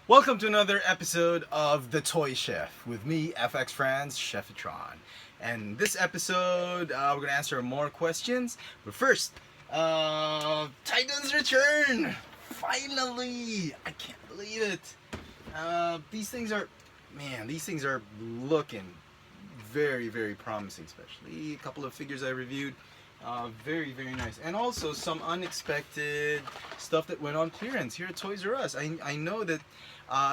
Welcome to another episode of The Toy Chef with me, FX Franz, Chefitron. And this episode, we're gonna answer more questions. But first, Titan's return! Finally! I can't believe it. These things are, man, these things are looking very, very promising. Especially a couple of figures I reviewed. Very, very nice. And also some unexpected stuff that went on clearance here at Toys R Us. I know that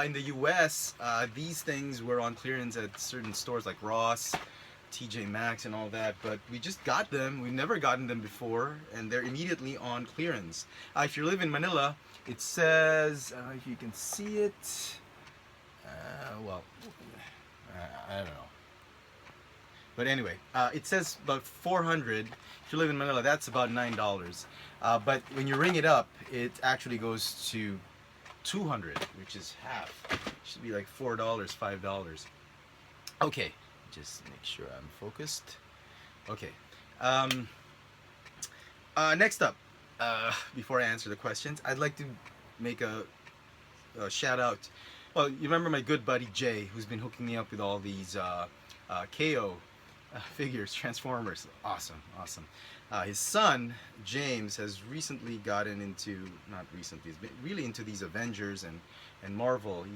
in the US, these things were on clearance at certain stores like Ross, TJ Maxx, and all that, but we just got them. We've never gotten them before, and they're immediately on clearance. If you live in Manila, it says, if you can see it, well, I don't know. But anyway, it says about 400. If you live in Manila, that's about $9. But when you ring it up, it actually goes to 200, which is half. It should be like $4, $5. Okay, just make sure I'm focused. Okay. Next up, before I answer the questions, I'd like to make a shout out. Well, you remember my good buddy Jay, who's been hooking me up with all these KO figures, Transformers. Awesome, awesome. His son James has recently gotten into, not recently, he's been really into these Avengers and Marvel.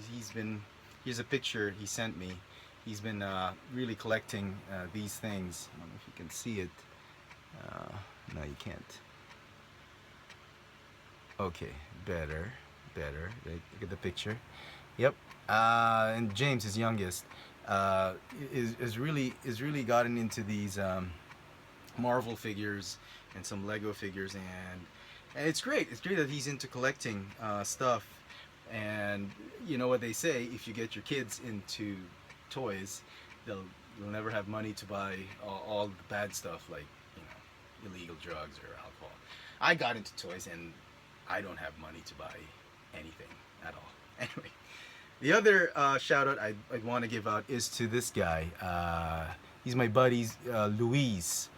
Here's a picture he sent me. He's been really collecting these things. I don't know if you can see it. No, you can't. Okay, better. Look at the picture. Yep. And James, his youngest, is really gotten into these Marvel figures and some Lego figures, and it's great. It's great that he's into collecting stuff. And you know what they say: if you get your kids into toys, they'll never have money to buy all the bad stuff like illegal drugs or alcohol. I got into toys, and I don't have money to buy anything at all. Anyway. The other shout out I'd want to give out is to this guy. He's my buddy, Luis.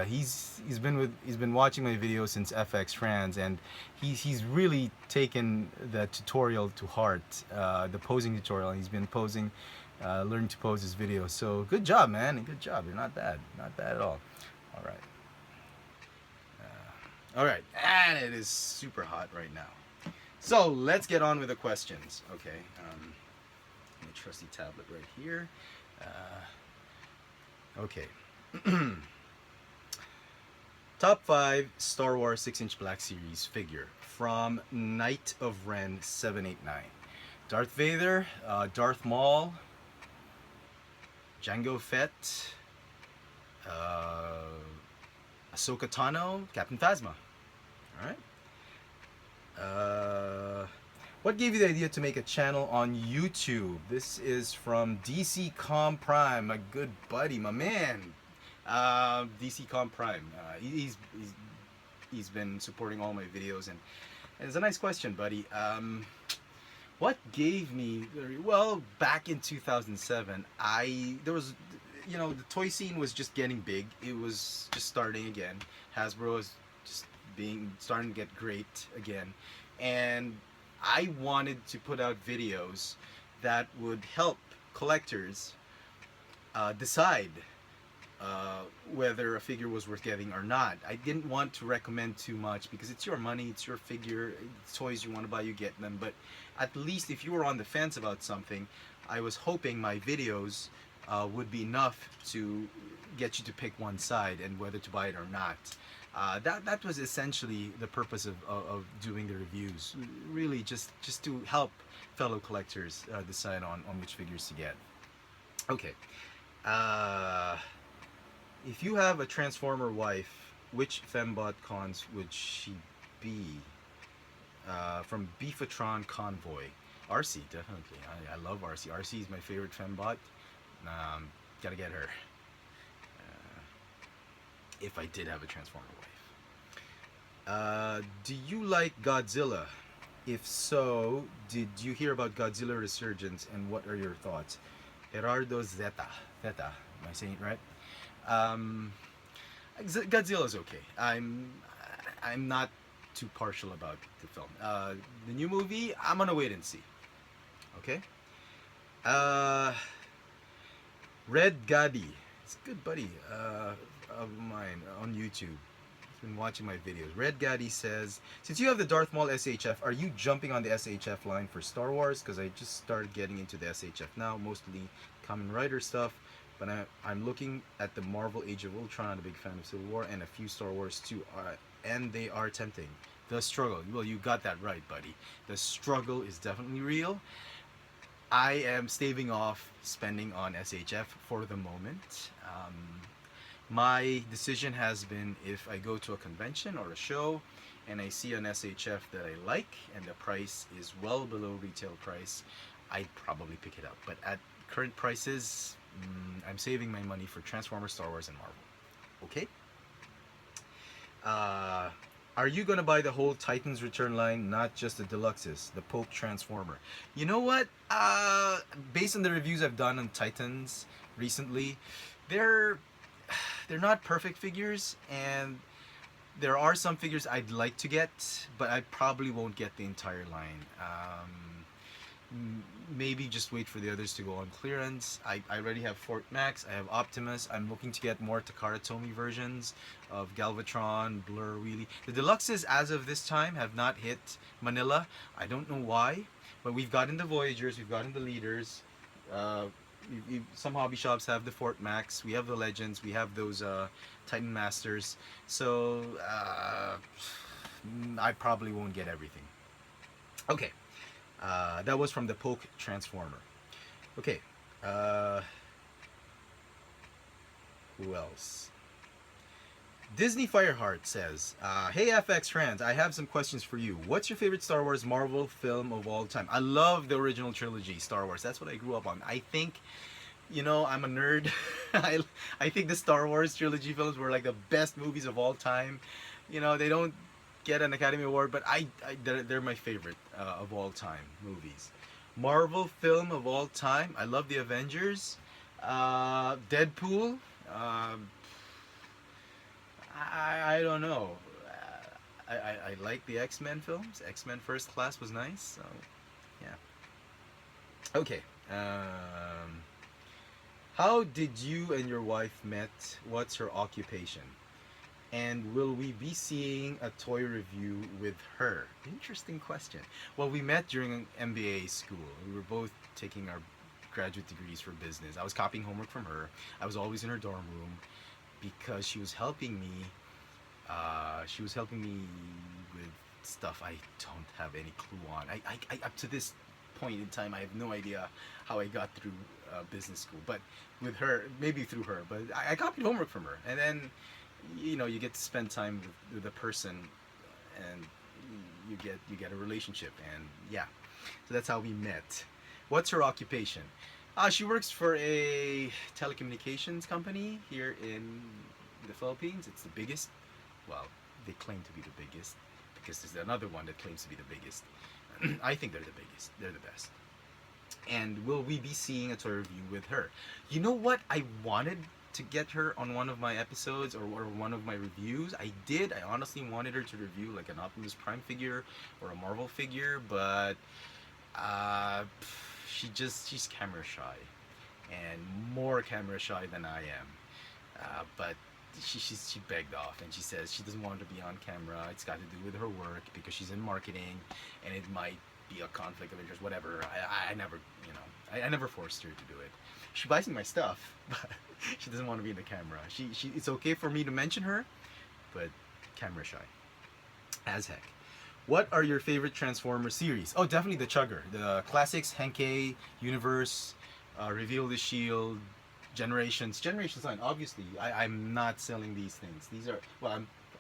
He's been watching my videos since FX Franz, and he's really taken the tutorial to heart, the posing tutorial. He's been posing, learning to pose his videos. So good job, man, and good job. You're not bad at all. All right, and it is super hot right now. So let's get on with the questions. Okay, my trusty tablet right here. Okay. Top 5 Star Wars 6-inch Black Series figure from Knight of Ren 789. Darth Vader, Darth Maul, Jango Fett, Ahsoka Tano, Captain Phasma. All right. What gave you the idea to make a channel on YouTube? This is from DC Com Prime, my good buddy, my man. DC Com Prime. He's been supporting all my videos, and it's a nice question, buddy. What gave me, well, back in 2007, there was, the toy scene was just getting big. It was just starting again. Hasbro was just starting to get great again, and I wanted to put out videos that would help collectors decide whether a figure was worth getting or not. I didn't want to recommend too much because it's your money, it's your figure, it's toys you want to buy, you get them. But at least if you were on the fence about something, I was hoping my videos would be enough to get you to pick one side and whether to buy it or not. That was essentially the purpose of doing the reviews. Really, just to help fellow collectors decide on which figures to get. Okay. If you have a Transformer wife, which fembot cons would she be? From Beefatron Convoy. RC, definitely. I love RC. RC is my favorite fembot. Gotta get her. If I did have a Transformer wife. Do you like Godzilla? If so, did you hear about Godzilla Resurgence, and what are your thoughts? Gerardo Zeta. Am I saying it right? Godzilla's okay. I'm not too partial about the film. The new movie, I'm gonna wait and see. Okay. Uh, Red Gaddy. It's a good buddy of mine on YouTube. He's been watching my videos. Red Gaddy says, since you have the Darth Maul SHF, are you jumping on the SHF line for Star Wars? Because I just started getting into the SHF now, mostly Kamen Rider stuff. But I'm looking at the Marvel Age of Ultron. I'm a big fan of Civil War and a few Star Wars too. And they are tempting. The struggle. Well, you got that right, buddy. The struggle is definitely real. I am staving off spending on SHF for the moment. My decision has been if I go to a convention or a show and I see an SHF that I like and the price is well below retail price, I'd probably pick it up. But at current prices, I'm saving my money for Transformers, Star Wars, and Marvel. Okay? Uh, are you gonna buy the whole Titans Return line, not just the deluxes, the Pope Transformer? You know what? Based on the reviews I've done on Titans recently, they're they're not perfect figures, and there are some figures I'd like to get, but I probably won't get the entire line. Maybe just wait for the others to go on clearance. I already have Fort Max, I have Optimus. I'm looking to get more Takara Tomy versions of Galvatron, Blur, Wheelie. The deluxes as of this time have not hit Manila. I don't know why, but we've gotten the Voyagers, we've gotten the Leaders. Uh, some hobby shops have the Fort Max. We have the Legends. We have those Titan Masters. So I probably won't get everything. Okay. That was from the Poke Transformer. Okay. Who else? Disney Fireheart says, "Hey FX fans, I have some questions for you. What's your favorite Star Wars Marvel film of all time?" I love the original trilogy, Star Wars. That's what I grew up on. I think, I'm a nerd. I think the Star Wars trilogy films were like the best movies of all time. They don't get an Academy Award, but they're my favorite of all time movies. Marvel film of all time. I love the Avengers. Deadpool. Um I don't know. I like the X-Men films. X-Men First Class was nice. So yeah. Okay. How did you and your wife met? What's her occupation? And will we be seeing a toy review with her? Interesting question. Well, we met during MBA school. We were both taking our graduate degrees for business. I was copying homework from her. I was always in her dorm room because she was helping me. She was helping me with stuff I don't have any clue on. I up to this point in time, I have no idea how I got through business school. But with her, maybe through her. But I copied homework from her, and then you get to spend time with a person, and you get a relationship, and yeah, so that's how we met. What's her occupation? She works for a telecommunications company here in the Philippines. It's the biggest. Well, they claim to be the biggest because there's another one that claims to be the biggest. I think they're the biggest. They're the best. And will we be seeing a toy review with her? You know what? I wanted to get her on one of my episodes or one of my reviews. I did. I honestly wanted her to review like an Optimus Prime figure or a Marvel figure, but uh, she's camera shy, and more camera shy than I am. But she begged off, and she says she doesn't want to be on camera. It's got to do with her work because she's in marketing, and it might be a conflict of interest. Whatever. I never, I never forced her to do it. She buys me my stuff, but she doesn't want to be in the camera. It's okay for me to mention her, but camera shy as heck. What are your favorite Transformer series? Oh, definitely the Chugger, the classics, Henkei, Universe, Reveal the Shield, Generations 9. Obviously, I'm not selling these things. These are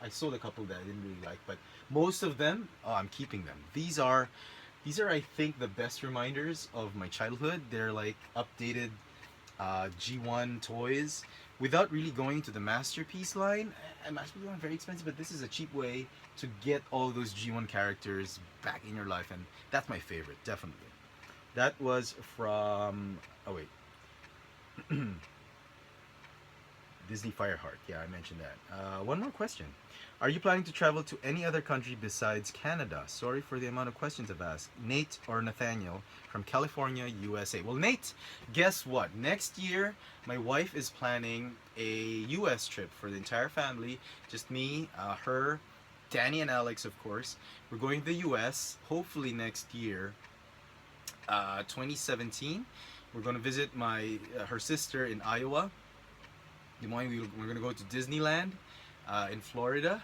I sold a couple that I didn't really like, but most of them, I'm keeping them. These are I think the best reminders of my childhood. They're like updated G1 toys without really going to the Masterpiece line. And Masterpiece line is very expensive, but this is a cheap way to get all those G1 characters back in your life, and that's my favorite, definitely. That was from. Oh wait. Disney Fireheart. Yeah, I mentioned that. One more question. Are you planning to travel to any other country besides Canada? Sorry for the amount of questions I've asked. Nate or Nathaniel from California, USA. Well, Nate, guess what? Next year, my wife is planning a US trip for the entire family. Just me, her, Danny, and Alex, of course. We're going to the US hopefully next year, 2017. We're going to visit my her sister in Iowa. Des Moines, we're going to go to Disneyland in Florida.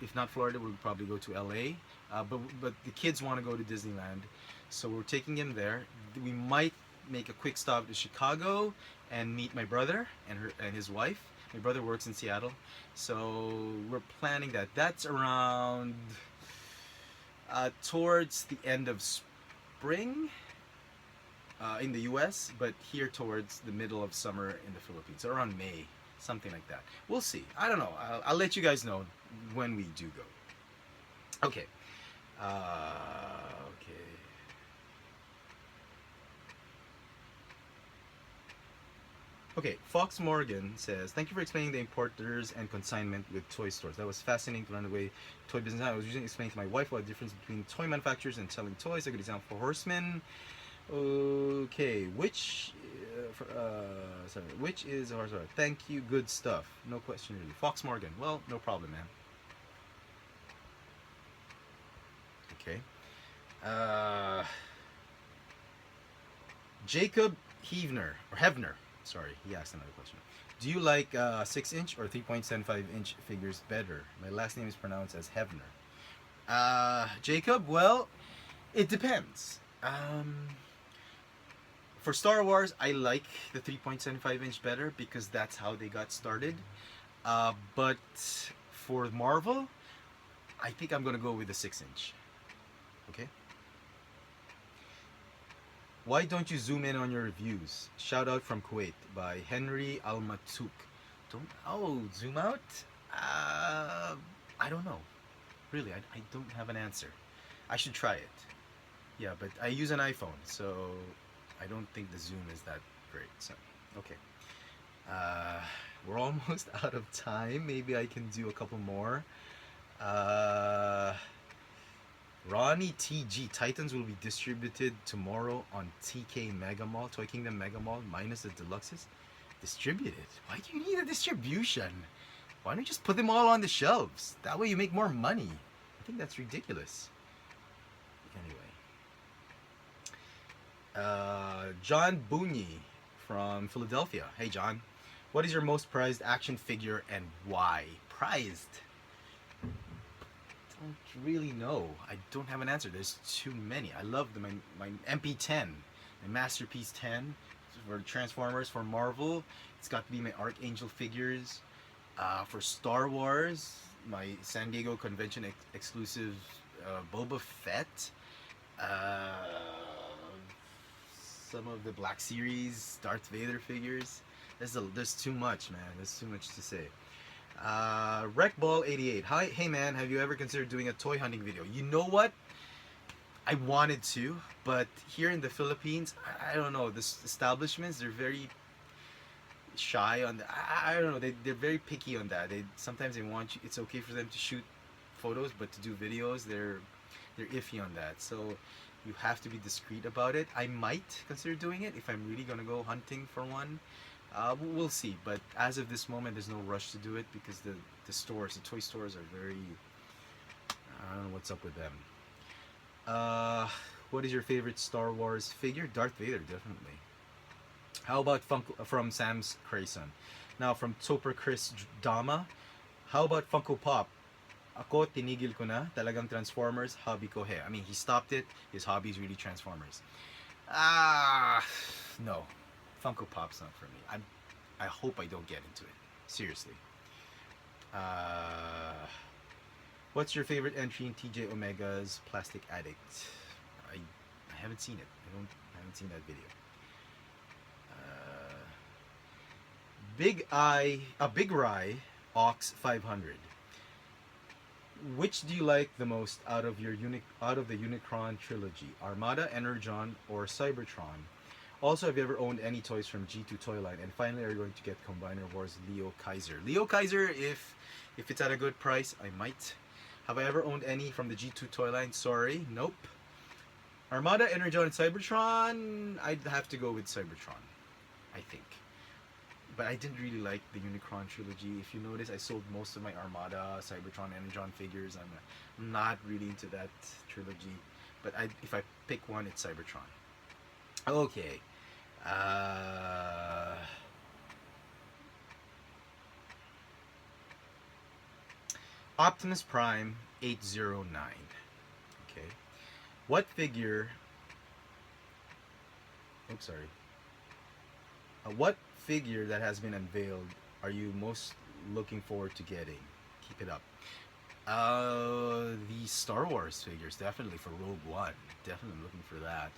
If not Florida, we'll probably go to LA. But the kids want to go to Disneyland, so we're taking them there. We might make a quick stop to Chicago and meet my brother and his wife. My brother works in Seattle, so we're planning that. That's around towards the end of spring in the U.S., but here towards the middle of summer in the Philippines, so around May, something like that. We'll see. I don't know. I'll let you guys know when we do go. Okay. Okay. Okay, Fox Morgan says, thank you for explaining the importers and consignment with toy stores. That was fascinating to learn the way toy business. I was usually explaining to my wife what the difference between toy manufacturers and selling toys. A good example for Horseman. Okay, which is sorry. Thank you, good stuff. No question really. Fox Morgan. Well, no problem, man. Okay. Jacob Hevner. Sorry, he asked another question. Do you like 6-inch or 3.75-inch figures better? My last name is pronounced as Hevner. Jacob, well, it depends. For Star Wars, I like the 3.75-inch better because that's how they got started. But for Marvel, I think I'm gonna go with the 6-inch. Okay. Why don't you zoom in on your reviews? Shout out from Kuwait by Henry Almatuk. Zoom out? I don't know. Really, I don't have an answer. I should try it. Yeah, but I use an iPhone, so I don't think the zoom is that great. So, okay. We're almost out of time. Maybe I can do a couple more. Ronnie TG, Titans will be distributed tomorrow on TK Mega Mall, Toy Kingdom Mega Mall, minus the deluxes. Distributed? Why do you need a distribution? Why don't you just put them all on the shelves? That way you make more money. I think that's ridiculous. Anyway. John Booney from Philadelphia. Hey, John. What is your most prized action figure and why? Prized? Don't really know. I don't have an answer. There's too many. I love my MP10, my Masterpiece 10 for Transformers. For Marvel, it's got to be my Archangel figures. For Star Wars, my San Diego Convention exclusive Boba Fett. Some of the Black Series Darth Vader figures. There's too much, man. There's too much to say. Wreckball88. Hi, hey man, have you ever considered doing a toy hunting video? You know what? I wanted to, but here in the Philippines, I don't know. This establishments, they're very shy on that. I don't know. They're very picky on that. Sometimes they want you. It's okay for them to shoot photos, but to do videos, they're iffy on that. So you have to be discreet about it. I might consider doing it if I'm really gonna go hunting for one. We'll see, but as of this moment, there's no rush to do it because the toy stores are very. I don't know what's up with them. What is your favorite Star Wars figure? Darth Vader, definitely. How about Funko from Sam's Crayson? Now from Toper Chris Dama. How about Funko Pop? Ako, tinigil ko na. Talagang Transformers, hobby ko he. I mean, he stopped it. His hobby is really Transformers. No. Funko Pop's not for me. I hope I don't get into it. Seriously. What's your favorite entry in TJ Omega's Plastic Addict? I haven't seen it. I haven't seen that video. Big Rye Ox 500. Which do you like the most out of the Unicron trilogy? Armada, Energon, or Cybertron? Also, have you ever owned any toys from G2 Toyline? And finally, are you going to get Combiner Wars Leo Kaiser? Leo Kaiser, if it's at a good price, I might. Have I ever owned any from the G2 Toyline? Sorry, nope. Armada, Energon, and Cybertron, I'd have to go with Cybertron, I think. But I didn't really like the Unicron trilogy. If you notice, I sold most of my Armada, Cybertron, Energon figures. I'm not really into that trilogy. But if I pick one, it's Cybertron. Okay. Uh, Optimus Prime 809. Okay. What figure... Oops, sorry. What figure that has been unveiled are you most looking forward to getting? Keep it up. The Star Wars figures, definitely for Rogue One. Definitely looking for that.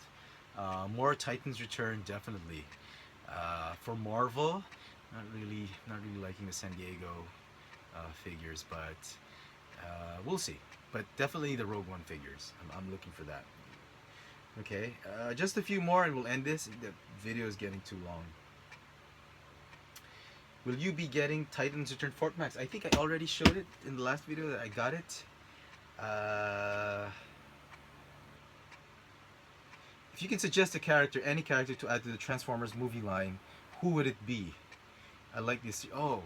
More Titans Return, definitely. For Marvel, not really liking the San Diego figures, but we'll see. But definitely the Rogue One figures. I'm looking for that. Okay, just a few more and we'll end this. The video is getting too long. Will you be getting Titans Return Fort Max? I think I already showed it in the last video that I got it. If you can suggest a character, any character to add to the Transformers movie line, who would it be? I like this. Oh,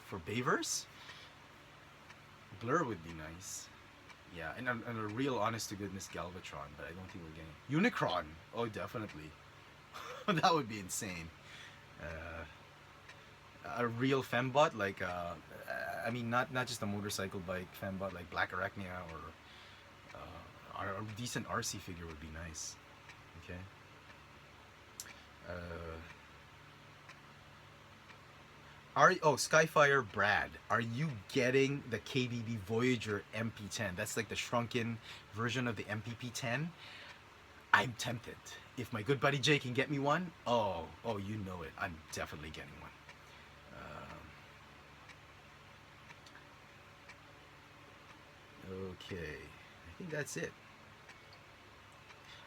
for Bayverse? Blur would be nice. Yeah, and a real honest-to-goodness Galvatron, but I don't think we're getting... Unicron! Oh, definitely. That would be insane. A real fembot, like, I mean, not just a motorcycle bike fembot, like Black Arachnia or a decent RC figure would be nice. Okay. Skyfire Brad, are you getting the KBB Voyager MP10? That's like the shrunken version of the MPP10. I'm tempted. If my good buddy Jay can get me one, oh, you know it. I'm definitely getting one. Okay, I think that's it.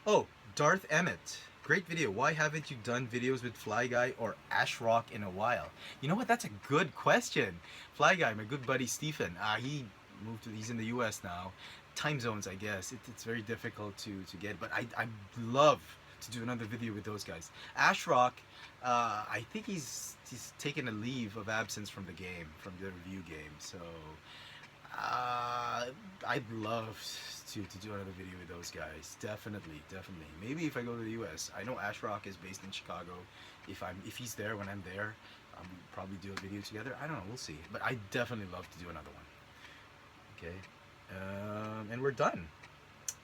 Oh, Darth Emmett. Great video. Why haven't you done videos with Fly Guy or Ash Rock in a while? You know what? That's a good question. Fly Guy, my good buddy Stephen. He moved to. He's in the U.S. now. Time zones, I guess. It's very difficult to get. But I love to do another video with those guys. Ash Rock. I think he's taken a leave of absence from the game, from the review game. So I'd love to do another video with those guys. Definitely. Maybe if I go to the US. I know Ash Rock is based in Chicago. If he's there when I'm there, we'll probably do a video together. I don't know, we'll see. But I definitely love to do another one. Okay. And we're done.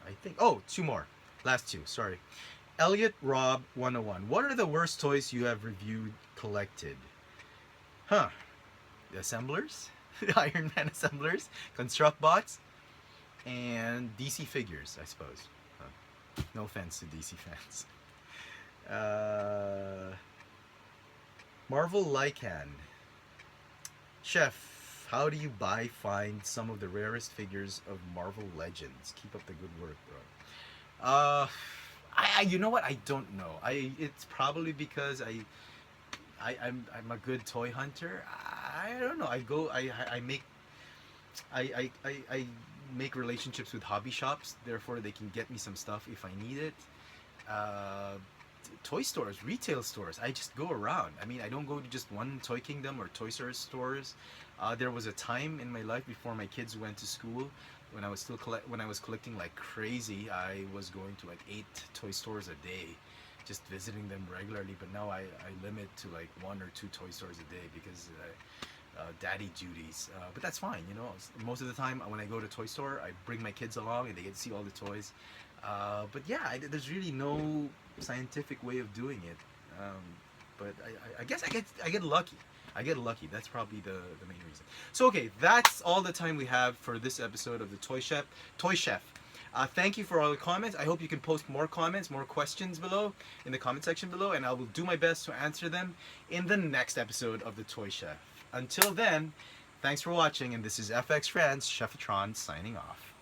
I think. Oh, two more. Last two, sorry. Elliot Rob 101. What are the worst toys you have reviewed, collected? The assemblers? Iron Man assemblers, Construct Bots, and DC figures, I suppose. No offense to DC fans. Marvel Lycan. Chef, how do you find some of the rarest figures of Marvel Legends? Keep up the good work, bro. You know what? I don't know. It's probably because I'm a good toy hunter. I don't know. I make relationships with hobby shops, therefore they can get me some stuff if I need it. Toy stores, retail stores. I just go around. I mean, I don't go to just one Toy Kingdom or Toy Story stores. There was a time in my life before my kids went to school when I was collecting like crazy. I was going to like 8 toy stores a day, just visiting them regularly. But now I limit to like 1 or 2 toy stores a day because daddy duties. But that's fine, you know. Most of the time when I go to a toy store, I bring my kids along and they get to see all the toys. But yeah, there's really no scientific way of doing it. But I guess I get lucky. I get lucky. That's probably the main reason. So okay, that's all the time we have for this episode of the Toy Chef. Thank you for all the comments. I hope you can post more comments, more questions below in the comment section below, and I will do my best to answer them in the next episode of the Toy Chef. Until then, thanks for watching, and this is FX Friends, Chefitron signing off.